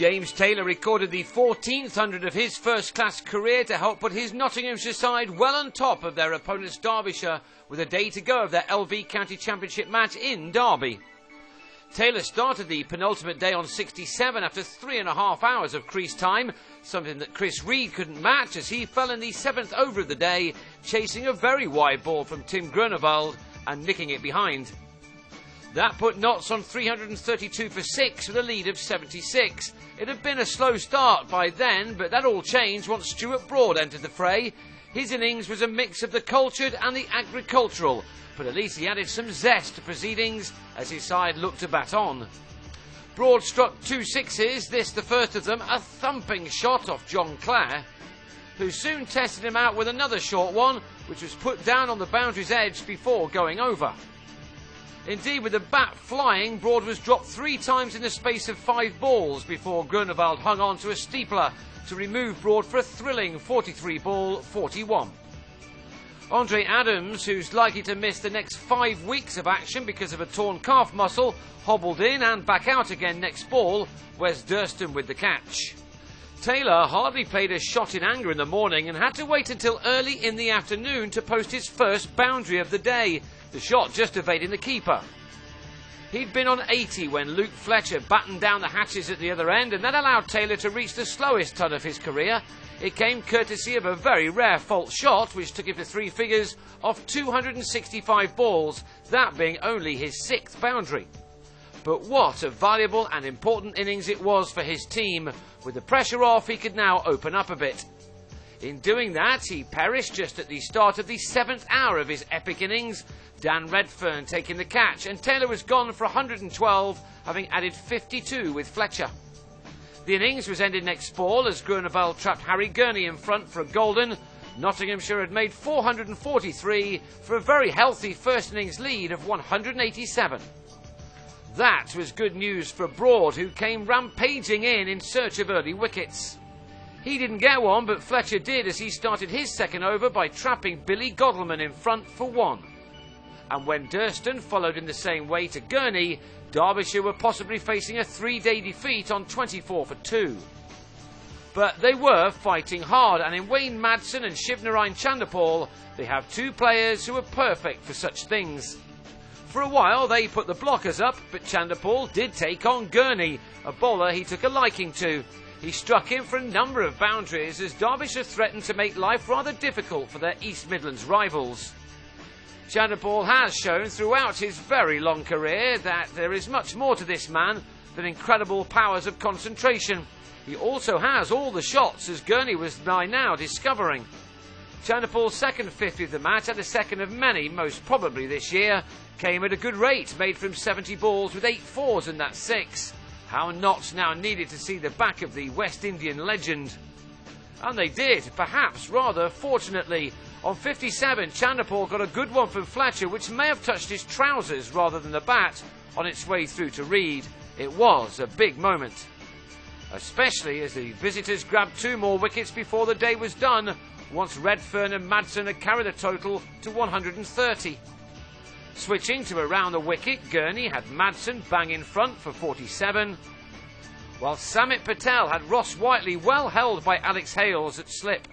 James Taylor recorded the 1400 of his first-class career to help put his Nottinghamshire side well on top of their opponents Derbyshire with a day to go of their LV County Championship match in Derby. Taylor started the penultimate day on 67 after 3.5 hours of crease time, something that Chris Reed couldn't match as he fell in the 7th over of the day, chasing a very wide ball from Tim Groenewald and nicking it behind. That put Notts on 332 for 6 with a lead of 76. It had been a slow start by then, but that all changed once Stuart Broad entered the fray. His innings was a mix of the cultured and the agricultural, but at least he added some zest to proceedings as his side looked to bat on. Broad struck 2 sixes, this the first of them, a thumping shot off John Clare, who soon tested him out with another short one, which was put down on the boundary's edge before going over. Indeed, with the bat flying, Broad was dropped 3 times in the space of 5 balls before Groenewald hung on to a steepler to remove Broad for a thrilling 43-ball 41. Andre Adams, who's likely to miss the next 5 weeks of action because of a torn calf muscle, hobbled in and back out again next ball, Wes Durston with the catch. Taylor hardly played a shot in anger in the morning and had to wait until early in the afternoon to post his first boundary of the day, the shot just evading the keeper. He'd been on 80 when Luke Fletcher battened down the hatches at the other end, and that allowed Taylor to reach the slowest ton of his career. It came courtesy of a very rare fault shot, which took him to 3 figures off 265 balls, that being only his 6th boundary. But what a valuable and important innings it was for his team. With the pressure off, he could now open up a bit. In doing that, he perished just at the start of the 7th hour of his epic innings, Dan Redfern taking the catch, and Taylor was gone for 112, having added 52 with Fletcher. The innings was ended next ball as Groenewald trapped Harry Gurney in front for a golden. Nottinghamshire had made 443 for a very healthy first innings lead of 187. That was good news for Broad, who came rampaging in search of early wickets. He didn't get one, but Fletcher did as he started his second over by trapping Billy Godleman in front for 1. And when Durston followed in the same way to Gurney, Derbyshire were possibly facing a 3-day defeat on 24 for 2. But they were fighting hard, and in Wayne Madsen and Shivnarine Chanderpaul, they have 2 players who are perfect for such things. For a while they put the blockers up, but Chanderpaul did take on Gurney, a bowler he took a liking to. He struck him for a number of boundaries as Derbyshire threatened to make life rather difficult for their East Midlands rivals. Chanderpaul has shown throughout his very long career that there is much more to this man than incredible powers of concentration. He also has all the shots, as Gurney was by now discovering. Chanderpaul's second 50 of the match, and the second of many, most probably this year, came at a good rate, made from 70 balls with 8 fours in that 6. How Notts now needed to see the back of the West Indian legend. And they did, perhaps rather fortunately. On 57, Chanderpaul got a good one from Fletcher, which may have touched his trousers rather than the bat on its way through to Reed. It was a big moment, especially as the visitors grabbed 2 more wickets before the day was done, once Redfern and Madsen had carried the total to 130. Switching to around the wicket, Gurney had Madsen bang in front for 47, while Samit Patel had Ross Whiteley well held by Alex Hales at slip.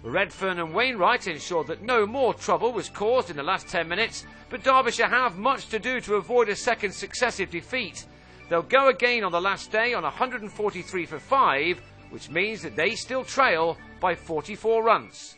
Redfern and Wainwright ensured that no more trouble was caused in the last 10 minutes, but Derbyshire have much to do to avoid a second successive defeat. They'll go again on the last day on 143 for 5, which means that they still trail by 44 runs.